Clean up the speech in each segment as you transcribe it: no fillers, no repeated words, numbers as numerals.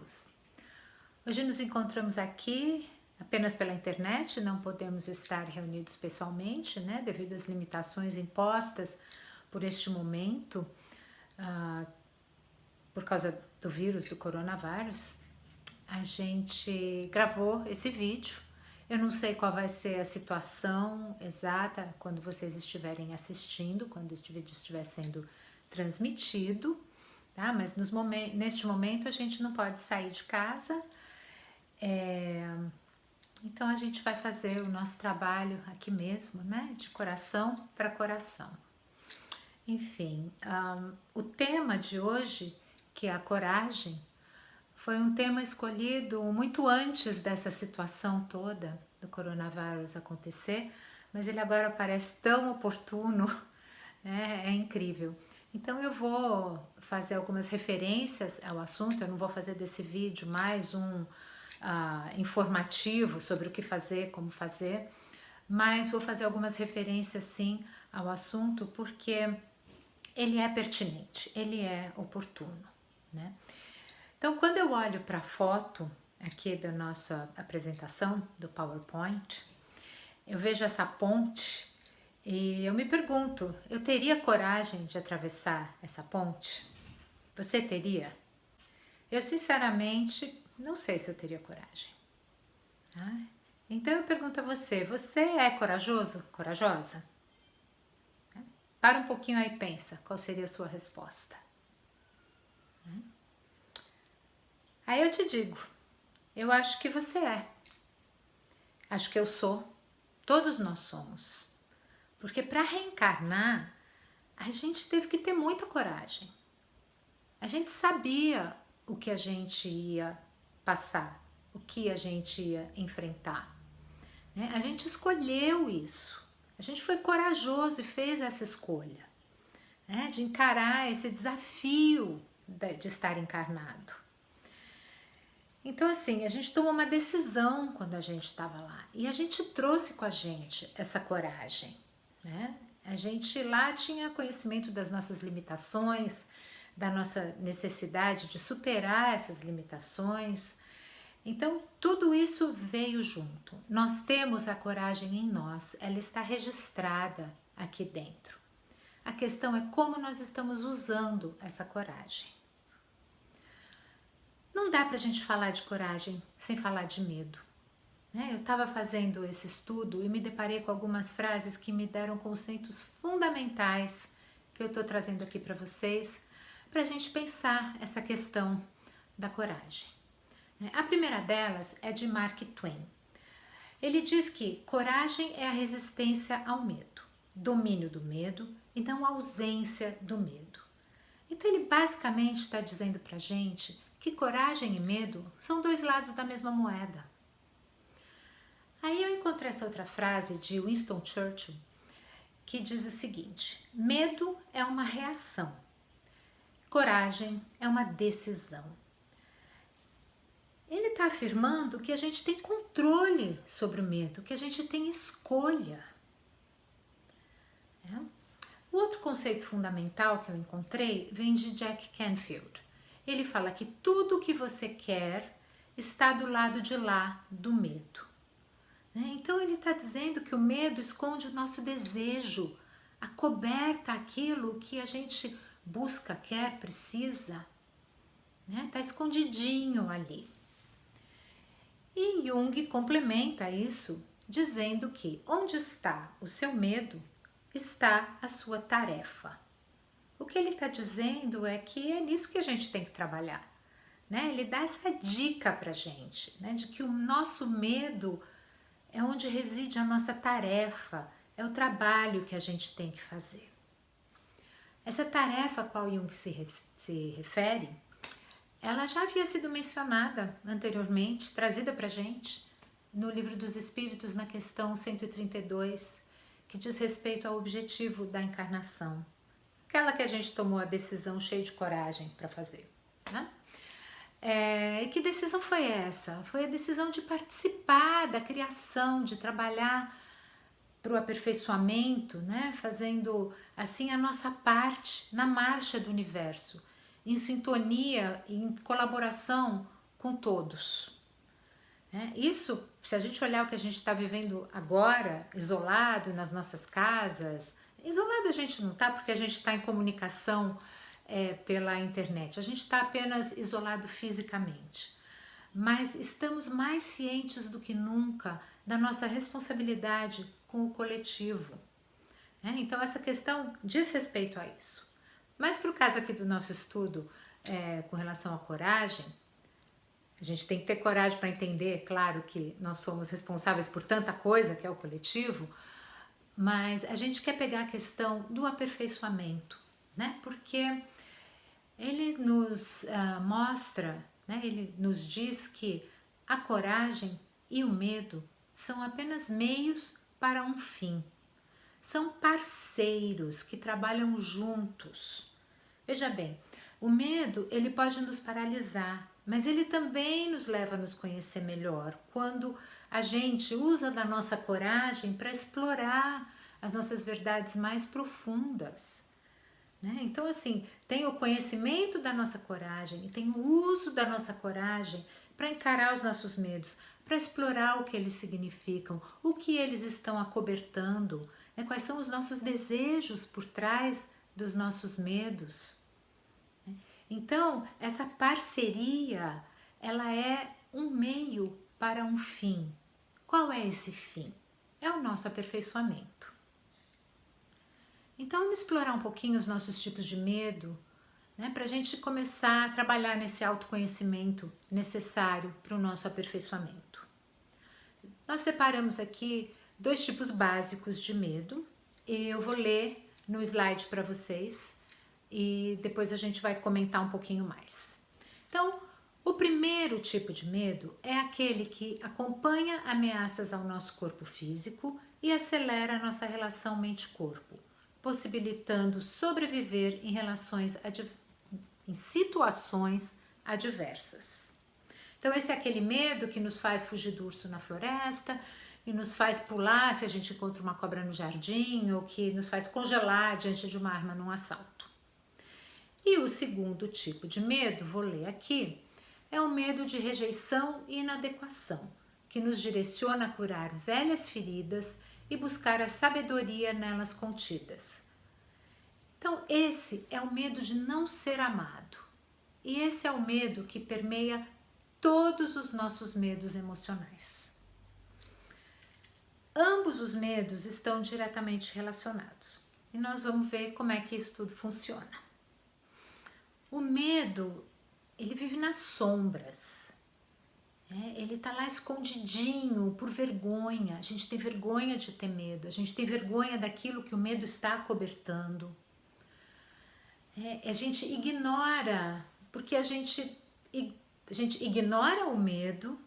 Jesus. Hoje nos encontramos aqui apenas pela internet, não podemos estar reunidos pessoalmente, né, devido às limitações impostas por este momento, por causa do vírus do coronavírus. A gente gravou esse vídeo. Eu não sei qual vai ser a situação exata quando vocês estiverem assistindo, quando este vídeo estiver sendo transmitido, tá? Mas neste momento a gente não pode sair de casa. Então a gente vai fazer o nosso trabalho aqui mesmo, né? De coração para coração. Enfim, o tema de hoje, que é a coragem, foi um tema escolhido muito antes dessa situação toda do coronavírus acontecer, mas ele agora parece tão oportuno, né? É incrível. Então eu vou fazer algumas referências ao assunto, eu não vou fazer desse vídeo mais um informativo sobre o que fazer, como fazer, mas vou fazer algumas referências sim ao assunto porque ele é pertinente, ele é oportuno, né? Então, quando eu olho para a foto aqui da nossa apresentação do PowerPoint, eu vejo essa ponte e eu me pergunto, eu teria coragem de atravessar essa ponte? Você teria? Eu sinceramente não sei se eu teria coragem. Tá? Então eu pergunto a você, você é corajoso, corajosa? Para um pouquinho aí e pensa, qual seria a sua resposta? Aí eu te digo, eu acho que você é. Acho que eu sou. Todos nós somos. Porque para reencarnar, a gente teve que ter muita coragem. A gente sabia o que a gente ia passar, o que a gente ia enfrentar, né? A gente escolheu isso. A gente foi corajoso e fez essa escolha, né? De encarar esse desafio de estar encarnado. Então, assim, a gente tomou uma decisão quando a gente estava lá e a gente trouxe com a gente essa coragem, né? A gente lá tinha conhecimento das nossas limitações, da nossa necessidade de superar essas limitações. Então, tudo isso veio junto. Nós temos a coragem em nós, ela está registrada aqui dentro. A questão é como nós estamos usando essa coragem. Não dá pra gente falar de coragem sem falar de medo, né? Eu estava fazendo esse estudo e me deparei com algumas frases que me deram conceitos fundamentais que eu estou trazendo aqui para vocês, para a gente pensar essa questão da coragem. A primeira delas é de Mark Twain. Ele diz que coragem é a resistência ao medo, domínio do medo e não a ausência do medo. Então ele basicamente está dizendo para a gente que coragem e medo são dois lados da mesma moeda. Aí eu encontrei essa outra frase de Winston Churchill que diz o seguinte: medo é uma reação, coragem é uma decisão. Ele está afirmando que a gente tem controle sobre o medo, que a gente tem escolha. O outro conceito fundamental que eu encontrei vem de Jack Canfield. Ele fala que tudo o que você quer está do lado de lá do medo. Então ele está dizendo que o medo esconde o nosso desejo, acoberta aquilo que a gente busca, quer, precisa. Está escondidinho ali. E Jung complementa isso dizendo que onde está o seu medo, está a sua tarefa. O que ele está dizendo é que é nisso que a gente tem que trabalhar, né? Ele dá essa dica pra gente, né? De que o nosso medo é onde reside a nossa tarefa, é o trabalho que a gente tem que fazer. Essa tarefa a qual Jung se refere, ela já havia sido mencionada anteriormente, trazida pra gente no Livro dos Espíritos, na questão 132, que diz respeito ao objetivo da encarnação. Aquela que a gente tomou a decisão cheia de coragem para fazer, né? E que decisão foi essa? Foi a decisão de participar da criação, de trabalhar para o aperfeiçoamento, né? Fazendo assim a nossa parte na marcha do universo, em sintonia, em colaboração com todos. Isso, se a gente olhar o que a gente está vivendo agora, isolado nas nossas casas, isolado a gente não está porque a gente está em comunicação pela internet, a gente está apenas isolado fisicamente, mas estamos mais cientes do que nunca da nossa responsabilidade com o coletivo. Então essa questão diz respeito a isso. Mas para o caso aqui do nosso estudo com relação à coragem, a gente tem que ter coragem para entender, claro, que nós somos responsáveis por tanta coisa que é o coletivo, mas a gente quer pegar a questão do aperfeiçoamento, né? Porque ele nos mostra, né? Ele nos diz que a coragem e o medo são apenas meios para um fim. São parceiros que trabalham juntos. Veja bem, o medo ele pode nos paralisar, mas ele também nos leva a nos conhecer melhor quando a gente usa da nossa coragem para explorar as nossas verdades mais profundas. Então, assim, tem o conhecimento da nossa coragem e tem o uso da nossa coragem para encarar os nossos medos, para explorar o que eles significam, o que eles estão acobertando, quais são os nossos desejos por trás dos nossos medos. Então, essa parceria, ela é um meio para um fim. Qual é esse fim? É o nosso aperfeiçoamento. Então, vamos explorar um pouquinho os nossos tipos de medo, para a gente começar a trabalhar nesse autoconhecimento necessário para o nosso aperfeiçoamento. Nós separamos aqui 2 tipos básicos de medo. Eu vou ler no slide para vocês e depois a gente vai comentar um pouquinho mais. Então, o primeiro tipo de medo é aquele que acompanha ameaças ao nosso corpo físico e acelera a nossa relação mente-corpo, possibilitando sobreviver em situações adversas. Então, esse é aquele medo que nos faz fugir do urso na floresta, e nos faz pular se a gente encontra uma cobra no jardim, ou que nos faz congelar diante de uma arma num assalto. E o segundo tipo de medo, vou ler aqui, é o medo de rejeição e inadequação, que nos direciona a curar velhas feridas e buscar a sabedoria nelas contidas. Então, esse é o medo de não ser amado. E esse é o medo que permeia todos os nossos medos emocionais. Ambos os medos estão diretamente relacionados. E nós vamos ver como é que isso tudo funciona. O medo, ele vive nas sombras. Ele está lá escondidinho por vergonha. A gente tem vergonha de ter medo. A gente tem vergonha daquilo que o medo está acobertando. A gente ignora, porque a gente ignora o medo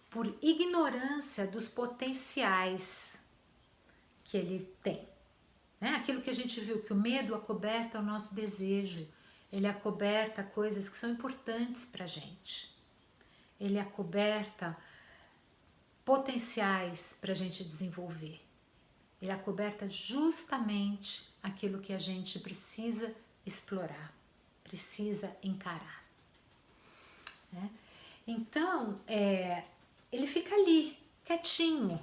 por ignorância dos potenciais que ele tem. Aquilo que a gente viu, que o medo acoberta o nosso desejo, ele acoberta coisas que são importantes para a gente. Ele acoberta potenciais para a gente desenvolver. Ele acoberta justamente aquilo que a gente precisa explorar, precisa encarar. Então, ele fica ali, quietinho,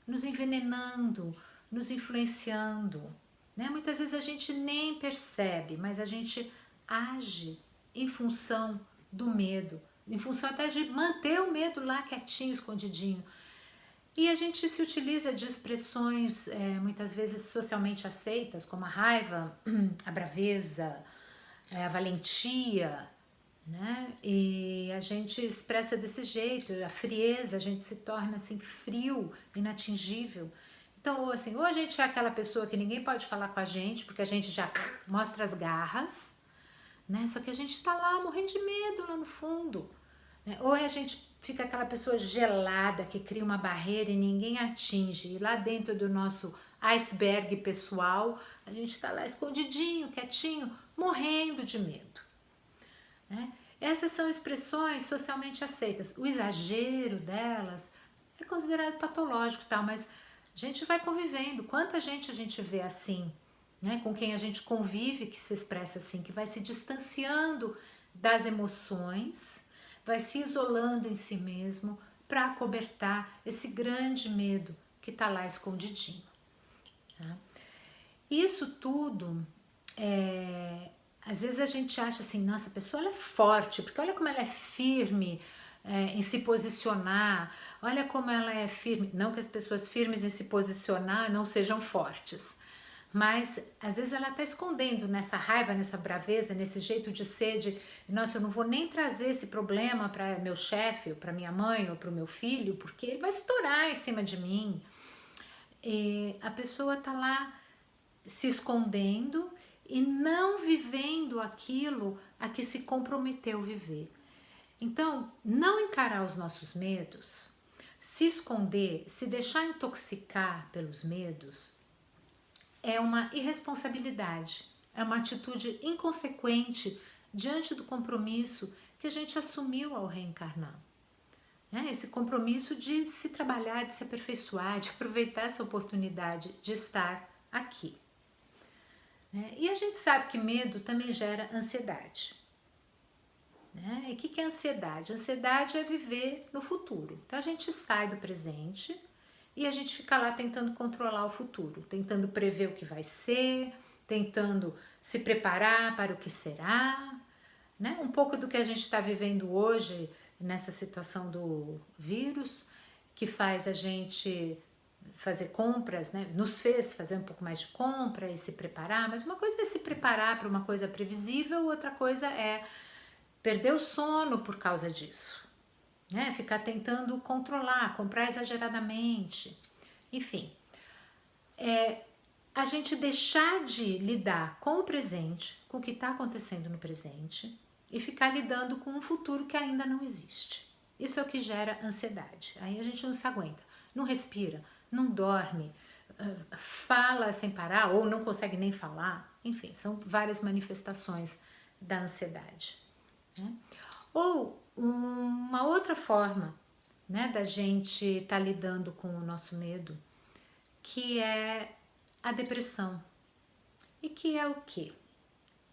nos envenenando, nos influenciando. Muitas vezes a gente nem percebe, mas a gente age em função do medo, em função até de manter o medo lá quietinho, escondidinho. E a gente se utiliza de expressões muitas vezes socialmente aceitas, como a raiva, a braveza, a valentia, E a gente expressa desse jeito, a frieza, a gente se torna assim frio, inatingível. Então, ou a gente é aquela pessoa que ninguém pode falar com a gente, porque a gente já mostra as garras, Só que a gente tá lá morrendo de medo lá no fundo, Ou a gente fica aquela pessoa gelada que cria uma barreira e ninguém atinge, e lá dentro do nosso iceberg pessoal, a gente tá lá escondidinho, quietinho, morrendo de medo. Essas são expressões socialmente aceitas. O exagero delas é considerado patológico, tal, mas a gente vai convivendo. Quanta gente a gente vê assim, com quem a gente convive, que se expressa assim, que vai se distanciando das emoções, vai se isolando em si mesmo para acobertar esse grande medo que está lá escondidinho. Tá? Isso tudo, às vezes a gente acha assim, nossa, a pessoa ela é forte, porque olha como ela é firme em se posicionar, olha como ela é firme, não que as pessoas firmes em se posicionar não sejam fortes, mas às vezes ela está escondendo nessa raiva, nessa braveza, nesse jeito de ser, de nossa, eu não vou nem trazer esse problema para meu chefe, ou para minha mãe, ou para o meu filho, porque ele vai estourar em cima de mim. E a pessoa está lá se escondendo e não vivendo aquilo a que se comprometeu viver. Então, não encarar os nossos medos, se esconder, se deixar intoxicar pelos medos, é uma irresponsabilidade, é uma atitude inconsequente diante do compromisso que a gente assumiu ao reencarnar. Esse compromisso de se trabalhar, de se aperfeiçoar, de aproveitar essa oportunidade de estar aqui. E a gente sabe que medo também gera ansiedade. E o que é ansiedade? Ansiedade é viver no futuro. Então a gente sai do presente e a gente fica lá tentando controlar o futuro, tentando prever o que vai ser, tentando se preparar para o que será. Um pouco do que a gente está vivendo hoje nessa situação do vírus, que faz a gente fazer compras, nos fez fazer um pouco mais de compra e se preparar, mas uma coisa é se preparar para uma coisa previsível, outra coisa é perder o sono por causa disso, ficar tentando controlar, comprar exageradamente, enfim, a gente deixar de lidar com o presente, com o que está acontecendo no presente e ficar lidando com um futuro que ainda não existe. Isso é o que gera ansiedade. Aí a gente não se aguenta, não respira, não dorme, fala sem parar ou não consegue nem falar. Enfim, são várias manifestações da ansiedade. Ou uma outra forma da gente estar lidando com o nosso medo, que é a depressão. E que é o quê?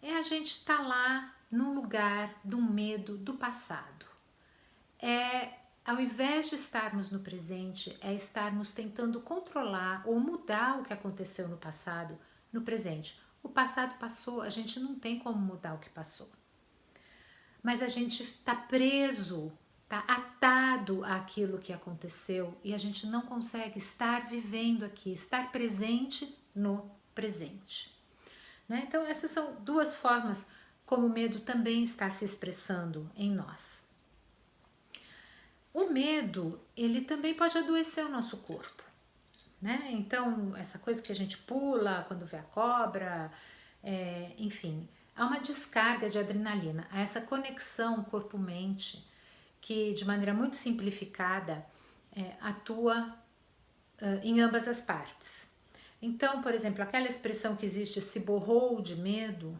É a gente estar lá num lugar do medo do passado. Ao invés de estarmos no presente, é estarmos tentando controlar ou mudar o que aconteceu no passado no presente. O passado passou, a gente não tem como mudar o que passou. Mas a gente está preso, está atado àquilo que aconteceu e a gente não consegue estar vivendo aqui, estar presente no presente. Então essas são duas formas como o medo também está se expressando em nós. O medo, ele também pode adoecer o nosso corpo, Então, essa coisa que a gente pula quando vê a cobra, enfim, há uma descarga de adrenalina, há essa conexão corpo-mente que, de maneira muito simplificada, atua em ambas as partes. Então, por exemplo, aquela expressão que existe, se borrou de medo,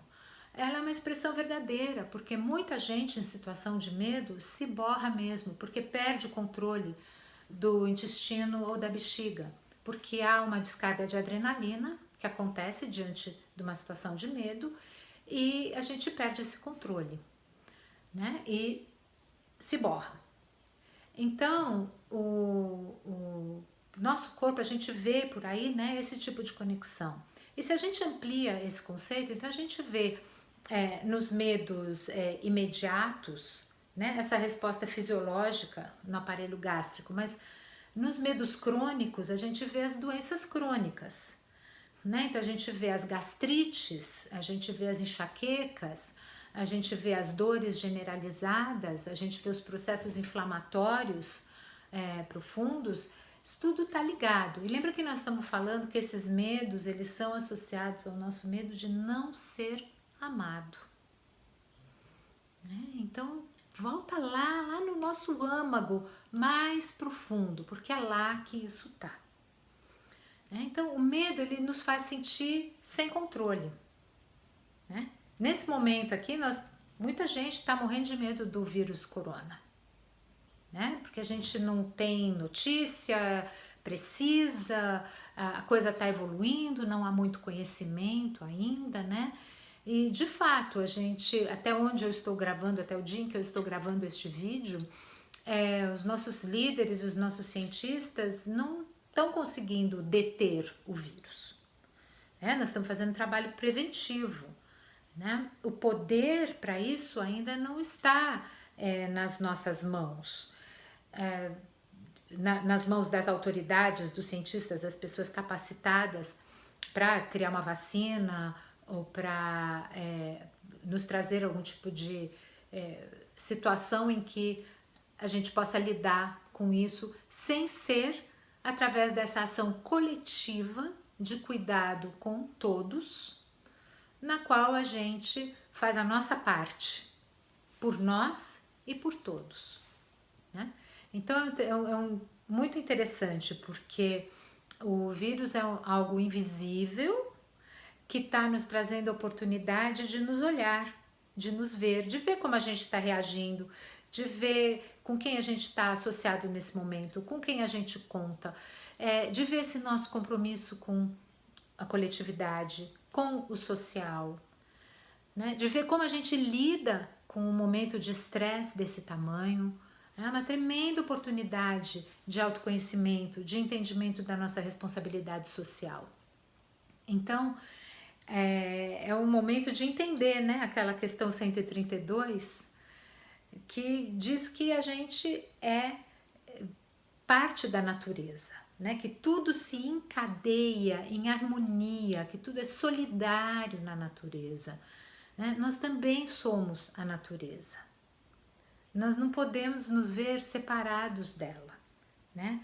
ela é uma expressão verdadeira, porque muita gente em situação de medo se borra mesmo, porque perde o controle do intestino ou da bexiga, porque há uma descarga de adrenalina que acontece diante de uma situação de medo e a gente perde esse controle, e se borra. Então, o nosso corpo, a gente vê por aí, esse tipo de conexão. E se a gente amplia esse conceito, então a gente vê nos medos imediatos, essa resposta fisiológica no aparelho gástrico, mas nos medos crônicos a gente vê as doenças crônicas, Então a gente vê as gastrites, a gente vê as enxaquecas, a gente vê as dores generalizadas, a gente vê os processos inflamatórios profundos. Isso tudo está ligado. E lembra que nós estamos falando que esses medos, eles são associados ao nosso medo de não ser amado. Então, volta lá no nosso âmago mais profundo, porque é lá que isso está. Então, o medo, ele nos faz sentir sem controle. Nesse momento aqui, muita gente está morrendo de medo do vírus corona. Porque a gente não tem notícia precisa, a coisa está evoluindo, não há muito conhecimento ainda, E de fato, a gente, até onde eu estou gravando, até o dia em que eu estou gravando este vídeo, os nossos líderes, os nossos cientistas não estão conseguindo deter o vírus. Nós estamos fazendo trabalho preventivo. Né? O poder para isso ainda não está nas nossas mãos, nas mãos das autoridades, dos cientistas, das pessoas capacitadas para criar uma vacina ou para nos trazer algum tipo de situação em que a gente possa lidar com isso sem ser através dessa ação coletiva de cuidado com todos, na qual a gente faz a nossa parte por nós e por todos, né? Então muito interessante, porque o vírus é algo invisível que está nos trazendo a oportunidade de nos olhar, de nos ver, de ver como a gente está reagindo, de ver com quem a gente está associado nesse momento, com quem a gente conta, de ver esse nosso compromisso com a coletividade, com o social, né? De ver como a gente lida com um momento de estresse desse tamanho. É uma tremenda oportunidade de autoconhecimento, de entendimento da nossa responsabilidade social. Então, é um momento de entender, né, aquela questão 132, que diz que a gente é parte da natureza, né? Que tudo se encadeia em harmonia, que tudo é solidário na natureza, né? Nós também somos a natureza. Nós não podemos nos ver separados dela, né?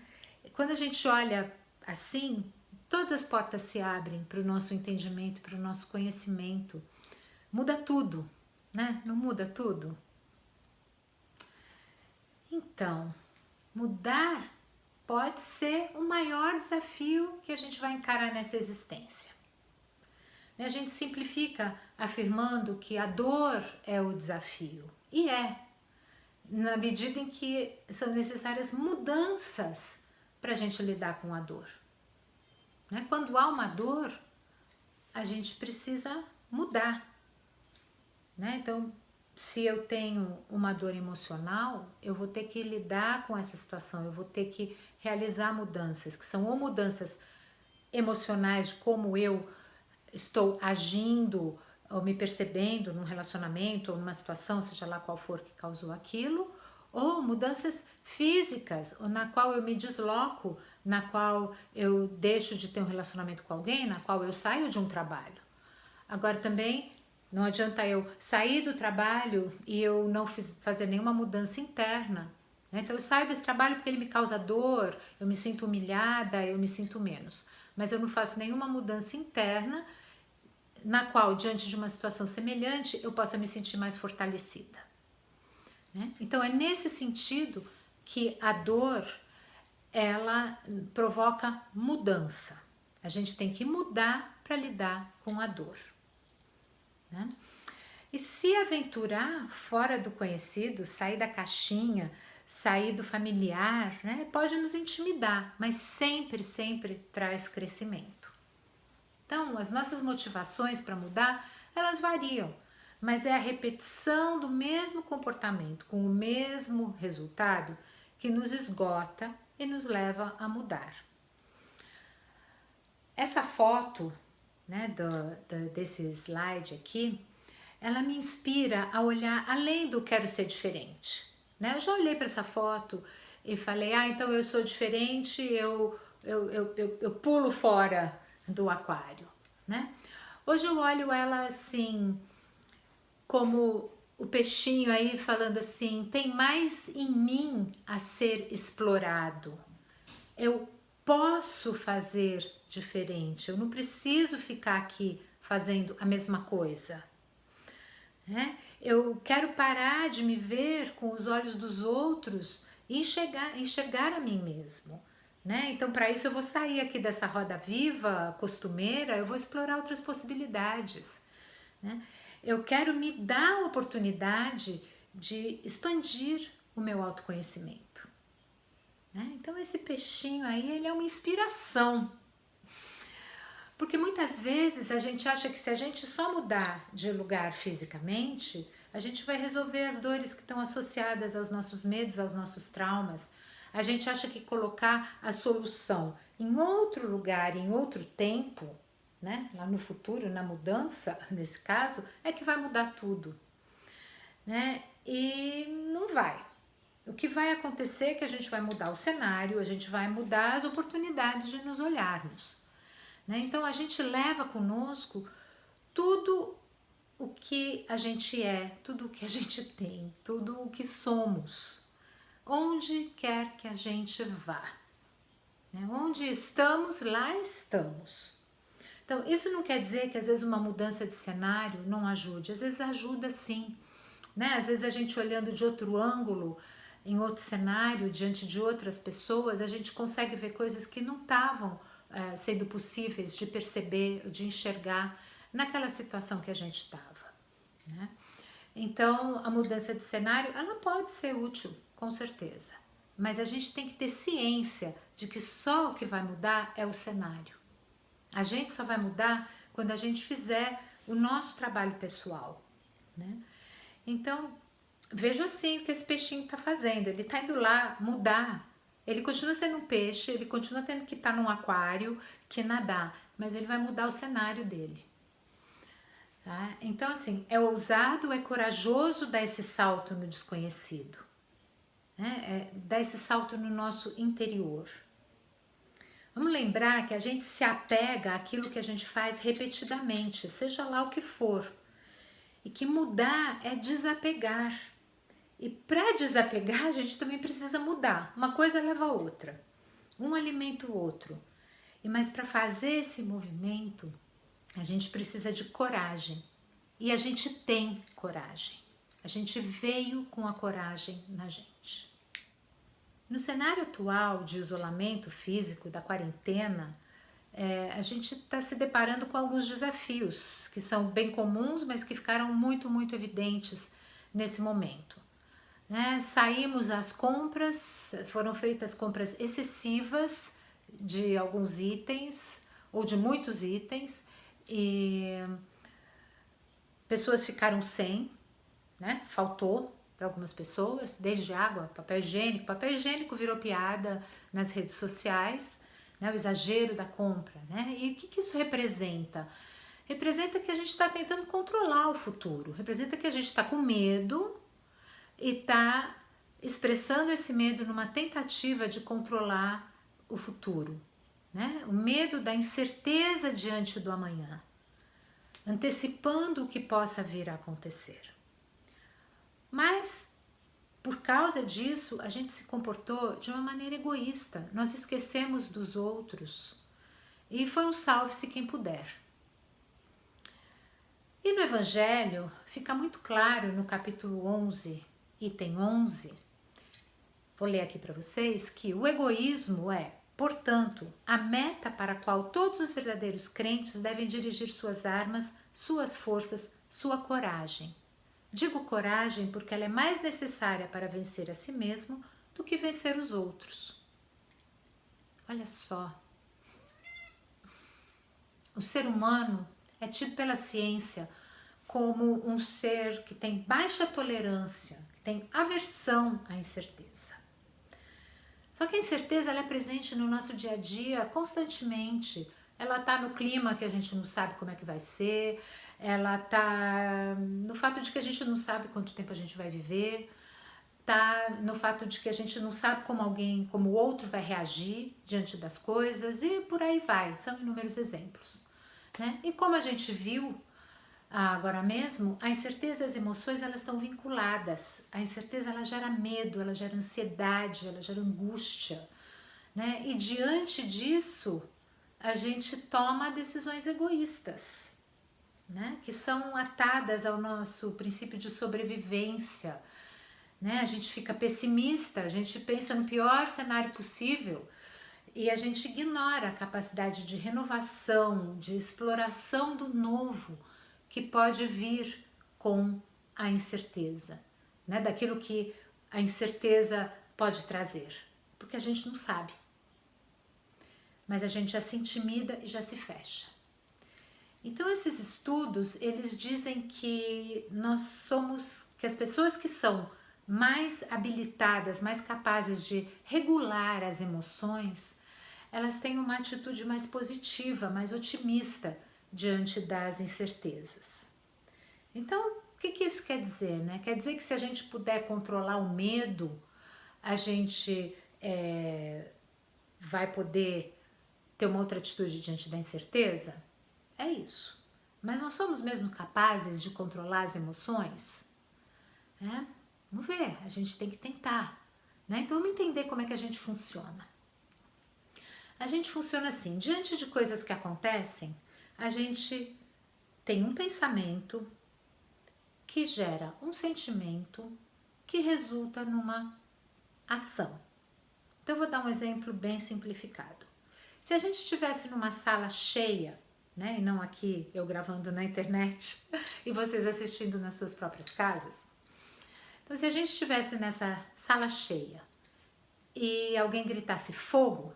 Quando a gente olha assim, todas as portas se abrem para o nosso entendimento, para o nosso conhecimento. Muda tudo, né? Não muda tudo? Então, mudar pode ser o maior desafio que a gente vai encarar nessa existência. A gente simplifica afirmando que a dor é o desafio. E na medida em que são necessárias mudanças para a gente lidar com a dor. Quando há uma dor, a gente precisa mudar. Então, se eu tenho uma dor emocional, eu vou ter que lidar com essa situação, eu vou ter que realizar mudanças, que são ou mudanças emocionais de como eu estou agindo ou me percebendo num relacionamento ou numa situação, seja lá qual for que causou aquilo, ou mudanças físicas, na qual eu me desloco, na qual eu deixo de ter um relacionamento com alguém, na qual eu saio de um trabalho. Agora também não adianta eu sair do trabalho e eu não fazer nenhuma mudança interna. Então eu saio desse trabalho porque ele me causa dor, eu me sinto humilhada, eu me sinto menos. Mas eu não faço nenhuma mudança interna na qual, diante de uma situação semelhante, eu possa me sentir mais fortalecida. Então é nesse sentido que a dor, ela provoca mudança. A gente tem que mudar para lidar com a dor. E se aventurar fora do conhecido, sair da caixinha, sair do familiar, pode nos intimidar, mas sempre, sempre traz crescimento. Então, as nossas motivações para mudar, elas variam, mas é a repetição do mesmo comportamento, com o mesmo resultado, que nos esgota e nos leva a mudar. Essa foto, desse slide aqui, ela me inspira a olhar além do quero ser diferente. Eu já olhei para essa foto e falei, então eu sou diferente, eu pulo fora do aquário. Hoje eu olho ela assim, como o peixinho aí falando assim, tem mais em mim a ser explorado. Eu posso fazer diferente, eu não preciso ficar aqui fazendo a mesma coisa. Eu quero parar de me ver com os olhos dos outros e enxergar a mim mesmo. Então, para isso, eu vou sair aqui dessa roda viva, costumeira, eu vou explorar outras possibilidades. Eu quero me dar a oportunidade de expandir o meu autoconhecimento. Então, esse peixinho aí, ele é uma inspiração Porque muitas vezes a gente acha que se a gente só mudar de lugar fisicamente, a gente vai resolver as dores que estão associadas aos nossos medos, aos nossos traumas. A gente acha que colocar a solução em outro lugar, em outro tempo, né, lá no futuro, na mudança, nesse caso, é que vai mudar tudo, né? E não vai. O que vai acontecer é que a gente vai mudar o cenário, a gente vai mudar as oportunidades de nos olharmos, né? Então a gente leva conosco tudo o que a gente é, tudo o que a gente tem, tudo o que somos, onde quer que a gente vá, né? Onde estamos, lá estamos. Então, isso não quer dizer que às vezes uma mudança de cenário não ajude, às vezes ajuda sim, né? Às vezes a gente olhando de outro ângulo, em outro cenário, diante de outras pessoas, a gente consegue ver coisas que não estavam sendo possíveis de perceber, de enxergar naquela situação que a gente estava, né? Então, a mudança de cenário, ela pode ser útil, com certeza, mas a gente tem que ter ciência de que só o que vai mudar é o cenário. A gente só vai mudar quando a gente fizer o nosso trabalho pessoal, né? Então, veja assim o que esse peixinho está fazendo. Ele está indo lá mudar. Ele continua sendo um peixe, ele continua tendo que estar num aquário, que nadar, mas ele vai mudar o cenário dele. Tá? Então, assim, é ousado, é corajoso dar esse salto no desconhecido, né? Dar esse salto no nosso interior. Vamos lembrar que a gente se apega àquilo que a gente faz repetidamente, seja lá o que for. E que mudar é desapegar. E para desapegar, a gente também precisa mudar. Uma coisa leva a outra. Um alimenta o outro. Mas para fazer esse movimento, a gente precisa de coragem. E a gente tem coragem. A gente veio com a coragem na gente. No cenário atual de isolamento físico, da quarentena, a gente está se deparando com alguns desafios que são bem comuns, mas que ficaram muito, muito evidentes nesse momento, né? Saímos às compras, foram feitas compras excessivas de alguns itens, ou de muitos itens, e pessoas ficaram sem, né? Faltou para algumas pessoas, desde água, papel higiênico virou piada nas redes sociais, né? O exagero da compra, né? E o que isso representa? Representa que a gente está tentando controlar o futuro, representa que a gente está com medo e está expressando esse medo numa tentativa de controlar o futuro, né? O medo da incerteza diante do amanhã, antecipando o que possa vir a acontecer. Mas, por causa disso, a gente se comportou de uma maneira egoísta. Nós esquecemos dos outros. E foi um salve-se quem puder. E no Evangelho, fica muito claro no capítulo 11, item 11, vou ler aqui para vocês, que o egoísmo é, portanto, a meta para a qual todos os verdadeiros crentes devem dirigir suas armas, suas forças, sua coragem. Digo coragem porque ela é mais necessária para vencer a si mesmo do que vencer os outros. Olha só. O ser humano é tido pela ciência como um ser que tem baixa tolerância, que tem aversão à incerteza. Só que a incerteza ela é presente no nosso dia a dia constantemente. Ela está no clima que a gente não sabe como é que vai ser, ela está no fato de que a gente não sabe quanto tempo a gente vai viver, está no fato de que a gente não sabe como o outro vai reagir diante das coisas e por aí vai, são inúmeros exemplos, né? E como a gente viu agora mesmo, a incerteza e as emoções elas estão vinculadas. A incerteza ela gera medo, ela gera ansiedade, ela gera angústia, né? E diante disso, a gente toma decisões egoístas, né? Que são atadas ao nosso princípio de sobrevivência, né? A gente fica pessimista, a gente pensa no pior cenário possível e a gente ignora a capacidade de renovação, de exploração do novo que pode vir com a incerteza, né? Daquilo que a incerteza pode trazer, porque a gente não sabe. Mas a gente já se intimida e já se fecha. Então esses estudos, eles dizem que que as pessoas que são mais habilitadas, mais capazes de regular as emoções, elas têm uma atitude mais positiva, mais otimista diante das incertezas. Então, o que isso quer dizer, né? Quer dizer que se a gente puder controlar o medo, a gente vai poder ter uma outra atitude diante da incerteza? É isso. Mas nós somos mesmo capazes de controlar as emoções? Vamos ver, a gente tem que tentar. Né? Então vamos entender como é que a gente funciona. A gente funciona assim, diante de coisas que acontecem, a gente tem um pensamento que gera um sentimento que resulta numa ação. Então eu vou dar um exemplo bem simplificado. Se a gente estivesse numa sala cheia, né, e não aqui eu gravando na internet e vocês assistindo nas suas próprias casas, então se a gente estivesse nessa sala cheia e alguém gritasse fogo,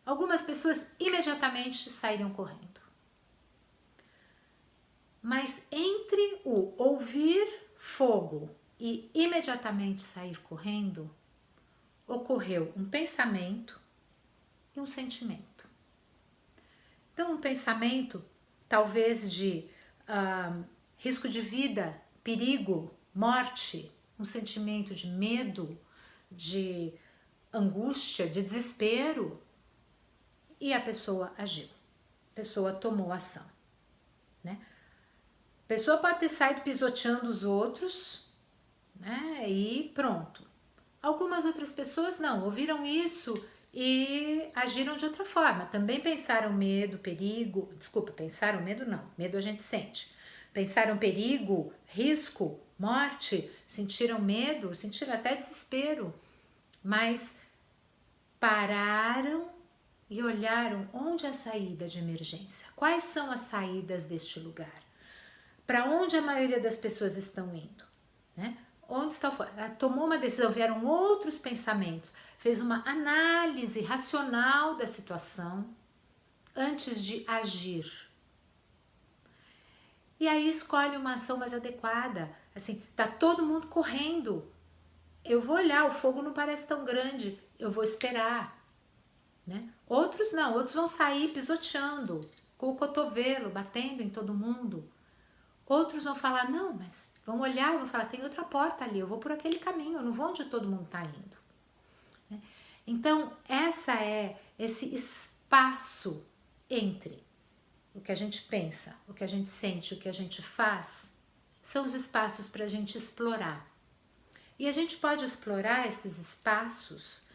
algumas pessoas imediatamente sairiam correndo. Mas entre o ouvir fogo e imediatamente sair correndo, ocorreu um pensamento e um sentimento. Então, um pensamento talvez de risco de vida, perigo, morte, um sentimento de medo, de angústia, de desespero, e a pessoa agiu, a pessoa tomou ação, né? A pessoa pode ter saído pisoteando os outros, né? E pronto. Algumas outras pessoas não, ouviram isso e agiram de outra forma. Também pensaram medo, perigo, pensaram medo não, medo a gente sente. Pensaram perigo, risco, morte, sentiram medo, sentiram até desespero, mas pararam e olharam onde é a saída de emergência. Quais são as saídas deste lugar? Para onde a maioria das pessoas estão indo, né? Onde está o foco? Ela tomou uma decisão, vieram outros pensamentos, fez uma análise racional da situação antes de agir. E aí escolhe uma ação mais adequada. Assim, tá todo mundo correndo. Eu vou olhar, o fogo não parece tão grande, eu vou esperar. Né? Outros não, outros vão sair pisoteando, com o cotovelo, batendo em todo mundo. Outros vão falar, não, mas vão olhar e vão falar, tem outra porta ali, eu vou por aquele caminho, eu não vou onde todo mundo está indo. Então, esse espaço entre o que a gente pensa, o que a gente sente, o que a gente faz, são os espaços para a gente explorar. E a gente pode explorar esses espaços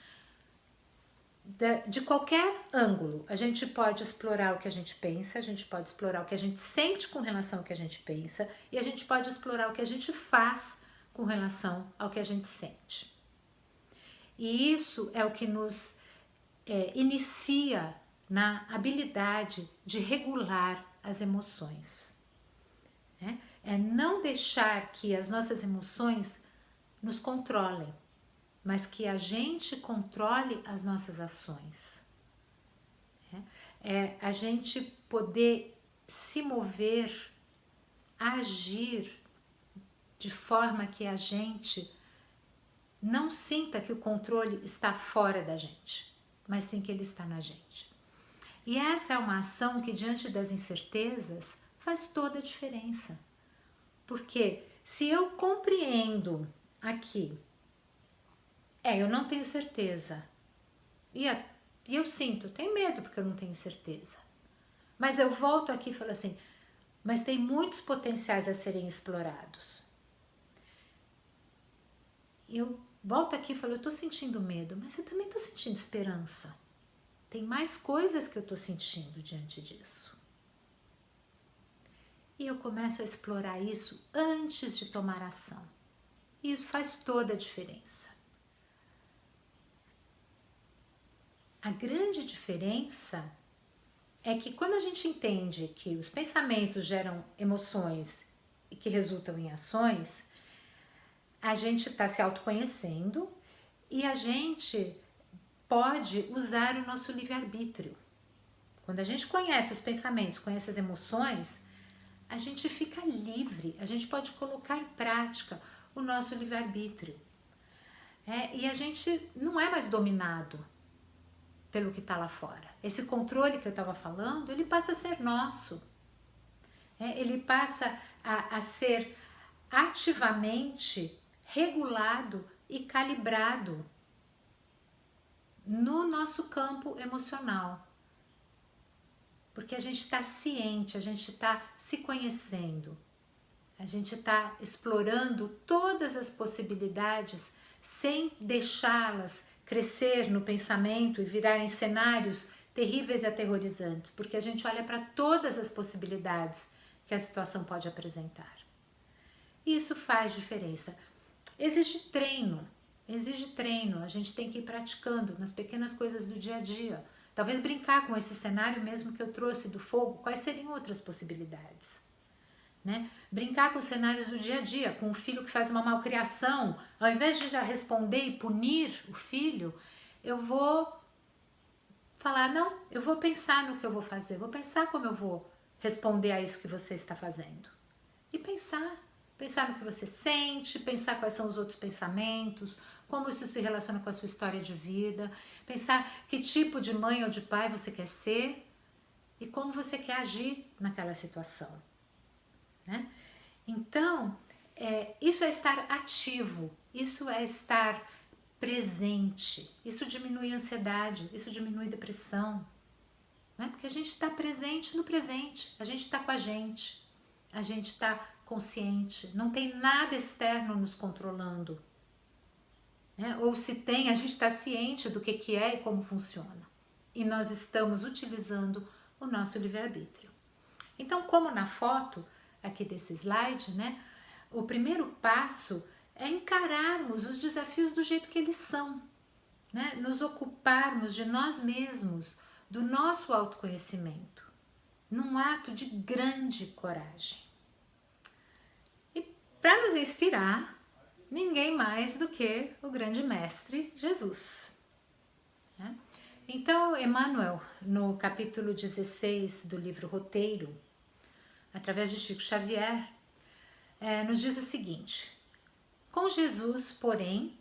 de qualquer ângulo. A gente pode explorar o que a gente pensa, a gente pode explorar o que a gente sente com relação ao que a gente pensa e a gente pode explorar o que a gente faz com relação ao que a gente sente. E isso é o que nos inicia na habilidade de regular as emoções. Né? É não deixar que as nossas emoções nos controlem, mas que a gente controle as nossas ações. É a gente poder se mover, agir de forma que a gente não sinta que o controle está fora da gente, mas sim que ele está na gente. E essa é uma ação que, diante das incertezas, faz toda a diferença. Porque se eu compreendo aqui, eu não tenho certeza. E eu sinto, tenho medo porque eu não tenho certeza. Mas eu volto aqui e falo assim, mas tem muitos potenciais a serem explorados. Eu volto aqui e falo, eu tô sentindo medo, mas eu também tô sentindo esperança. Tem mais coisas que eu tô sentindo diante disso. E eu começo a explorar isso antes de tomar ação. E isso faz toda a diferença. A grande diferença é que quando a gente entende que os pensamentos geram emoções e que resultam em ações, a gente está se autoconhecendo e a gente pode usar o nosso livre-arbítrio. Quando a gente conhece os pensamentos, conhece as emoções, a gente fica livre, a gente pode colocar em prática o nosso livre-arbítrio. E a gente não é mais dominado pelo que está lá fora. Esse controle que eu estava falando, ele passa a ser nosso. Ele passa a ser ativamente regulado e calibrado no nosso campo emocional. Porque a gente está ciente, a gente está se conhecendo, a gente está explorando todas as possibilidades sem deixá-las crescer no pensamento e virarem cenários terríveis e aterrorizantes, porque a gente olha para todas as possibilidades que a situação pode apresentar. E isso faz diferença. Exige treino, a gente tem que ir praticando nas pequenas coisas do dia a dia. Talvez brincar com esse cenário mesmo que eu trouxe do fogo, quais seriam outras possibilidades? Né? Brincar com os cenários do dia a dia, com o filho que faz uma malcriação, ao invés de já responder e punir o filho, eu vou falar, não, eu vou pensar no que eu vou fazer, vou pensar como eu vou responder a isso que você está fazendo. E pensar no que você sente, pensar quais são os outros pensamentos, como isso se relaciona com a sua história de vida, pensar que tipo de mãe ou de pai você quer ser e como você quer agir naquela situação. Né? Então, isso é estar ativo, isso é estar presente, isso diminui a ansiedade, isso diminui a depressão, né? Porque a gente está presente no presente, a gente está com a gente está consciente, não tem nada externo nos controlando, né? Ou se tem, a gente está ciente do que é e como funciona, e nós estamos utilizando o nosso livre-arbítrio. Então, como na foto aqui desse slide, né, o primeiro passo é encararmos os desafios do jeito que eles são, né, nos ocuparmos de nós mesmos, do nosso autoconhecimento, num ato de grande coragem. E para nos inspirar, ninguém mais do que o grande mestre Jesus. Né? Então, Emmanuel, no capítulo 16 do livro Roteiro, através de Chico Xavier, nos diz o seguinte: com Jesus, porém,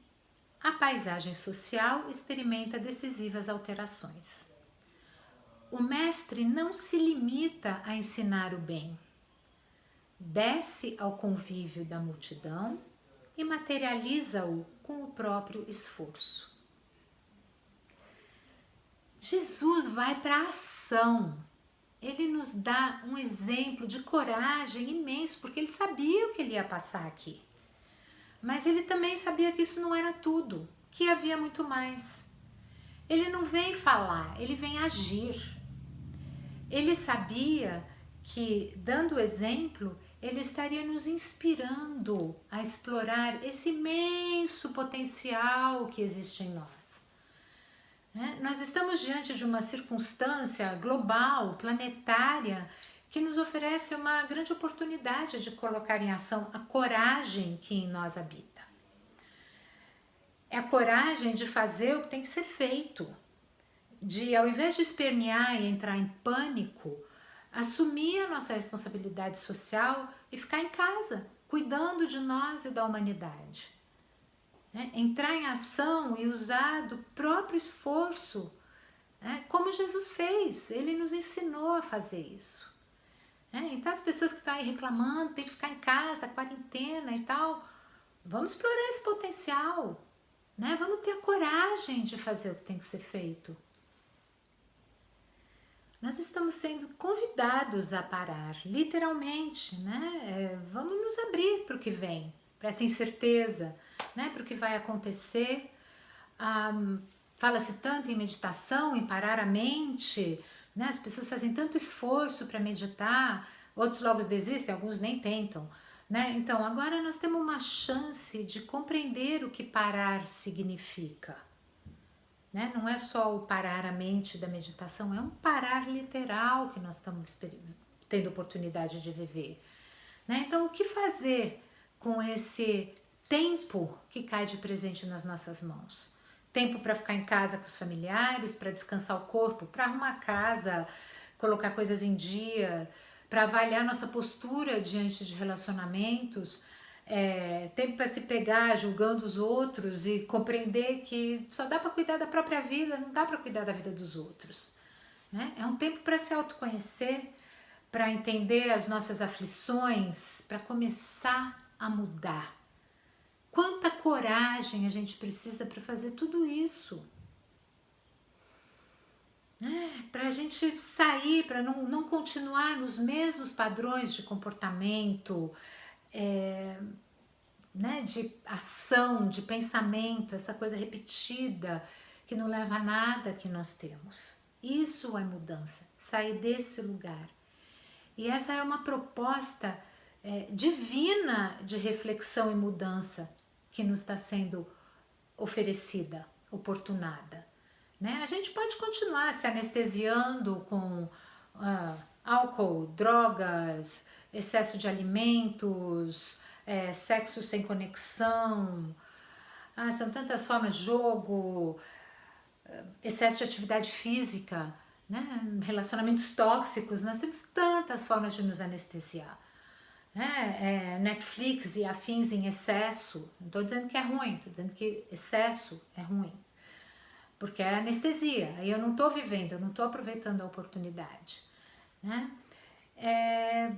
a paisagem social experimenta decisivas alterações. O mestre não se limita a ensinar o bem, desce ao convívio da multidão e materializa-o com o próprio esforço. Jesus vai para a ação. Ele nos dá um exemplo de coragem imenso, porque ele sabia o que ele ia passar aqui. Mas ele também sabia que isso não era tudo, que havia muito mais. Ele não vem falar, ele vem agir. Ele sabia que, dando exemplo, ele estaria nos inspirando a explorar esse imenso potencial que existe em nós. Nós estamos diante de uma circunstância global, planetária, que nos oferece uma grande oportunidade de colocar em ação a coragem que em nós habita. É a coragem de fazer o que tem que ser feito, de, ao invés de espernear e entrar em pânico, assumir a nossa responsabilidade social e ficar em casa, cuidando de nós e da humanidade. Entrar em ação e usar do próprio esforço, como Jesus fez, ele nos ensinou a fazer isso. Então as pessoas que estão aí reclamando, tem que ficar em casa, quarentena e tal, vamos explorar esse potencial, vamos ter a coragem de fazer o que tem que ser feito. Nós estamos sendo convidados a parar, literalmente, vamos nos abrir para o que vem, para essa incerteza, para o que vai acontecer. Fala-se tanto em meditação, em parar a mente, as pessoas fazem tanto esforço para meditar, outros logo desistem, alguns nem tentam. Então, agora nós temos uma chance de compreender o que parar significa. Não é só o parar a mente da meditação, é um parar literal que nós estamos tendo oportunidade de viver. Então, o que fazer com esse tempo que cai de presente nas nossas mãos? Tempo para ficar em casa com os familiares, para descansar o corpo, para arrumar a casa, colocar coisas em dia, para avaliar nossa postura diante de relacionamentos, tempo para se pegar julgando os outros e compreender que só dá para cuidar da própria vida, não dá para cuidar da vida dos outros, né? É um tempo para se autoconhecer, para entender as nossas aflições, para começar a mudar. Quanta coragem a gente precisa para fazer tudo isso, né? Para a gente sair, para não continuar nos mesmos padrões de comportamento, né? De ação, de pensamento, essa coisa repetida que não leva a nada que nós temos. Isso é mudança, sair desse lugar. E essa é uma proposta divina de reflexão e mudança que nos está sendo oferecida, oportunada. Né? A gente pode continuar se anestesiando com álcool, drogas, excesso de alimentos, sexo sem conexão, são tantas formas, jogo, excesso de atividade física, né? Relacionamentos tóxicos, nós temos tantas formas de nos anestesiar. Netflix e afins em excesso, não estou dizendo que é ruim, estou dizendo que excesso é ruim, porque é anestesia, aí eu não estou vivendo, eu não estou aproveitando a oportunidade, né?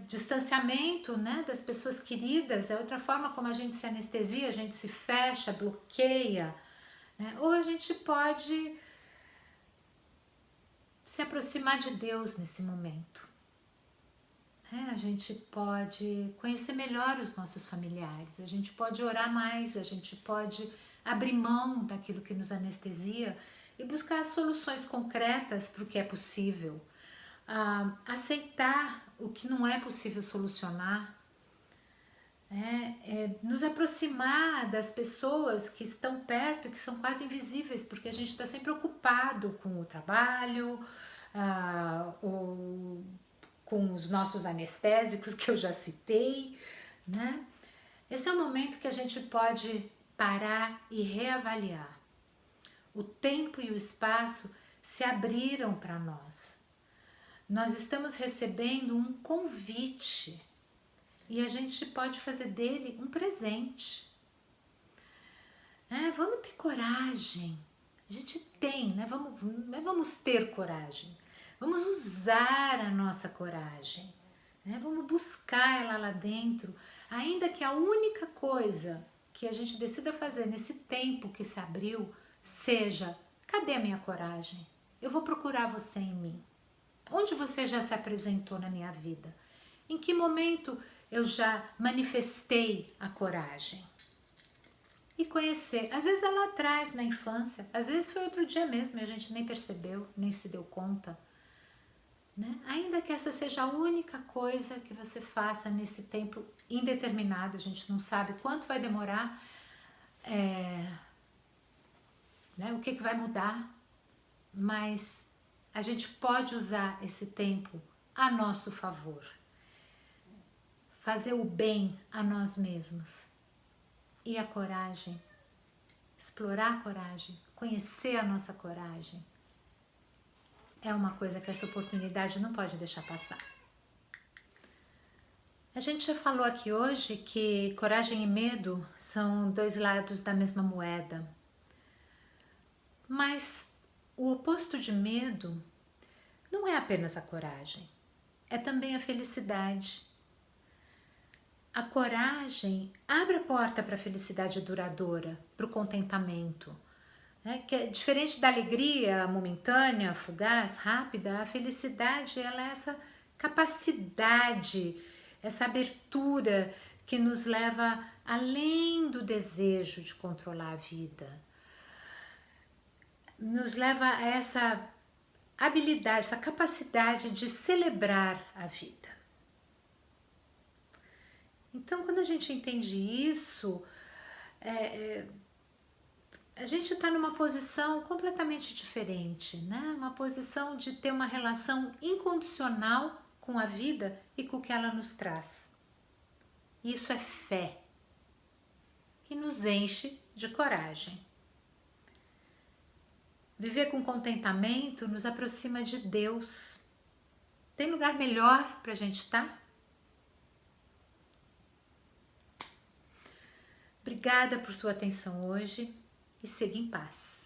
Distanciamento, né, das pessoas queridas é outra forma como a gente se anestesia, a gente se fecha, bloqueia, né? Ou a gente pode se aproximar de Deus nesse momento. A gente pode conhecer melhor os nossos familiares, a gente pode orar mais, a gente pode abrir mão daquilo que nos anestesia e buscar soluções concretas para o que é possível, aceitar o que não é possível solucionar, nos aproximar das pessoas que estão perto e que são quase invisíveis, porque a gente está sempre ocupado com o trabalho, com os nossos anestésicos que eu já citei, né? Esse é o momento que a gente pode parar e reavaliar. O tempo e o espaço se abriram para nós. Nós estamos recebendo um convite e a gente pode fazer dele um presente. Vamos ter coragem. A gente tem, né? Vamos ter coragem. Vamos usar a nossa coragem, né? Vamos buscar ela lá dentro, ainda que a única coisa que a gente decida fazer nesse tempo que se abriu seja: cadê a minha coragem? Eu vou procurar você em mim. Onde você já se apresentou na minha vida? Em que momento eu já manifestei a coragem? E conhecer, às vezes é lá atrás, na infância, às vezes foi outro dia mesmo e a gente nem percebeu, nem se deu conta. Né? Ainda que essa seja a única coisa que você faça nesse tempo indeterminado, a gente não sabe quanto vai demorar, né? O que vai mudar, mas a gente pode usar esse tempo a nosso favor, fazer o bem a nós mesmos. E a coragem, explorar a coragem, conhecer a nossa coragem, é uma coisa que essa oportunidade não pode deixar passar. A gente já falou aqui hoje que coragem e medo são dois lados da mesma moeda. Mas o oposto de medo não é apenas a coragem, é também a felicidade. A coragem abre a porta para a felicidade duradoura, para o contentamento. Que é diferente da alegria momentânea, fugaz, rápida, a felicidade ela é essa capacidade, essa abertura que nos leva além do desejo de controlar a vida. Nos leva a essa habilidade, essa capacidade de celebrar a vida. Então, quando a gente entende isso, a gente está numa posição completamente diferente, né? Uma posição de ter uma relação incondicional com a vida e com o que ela nos traz. Isso é fé, que nos enche de coragem. Viver com contentamento nos aproxima de Deus, Tem lugar melhor para a gente estar? Obrigada por sua atenção hoje e siga em paz.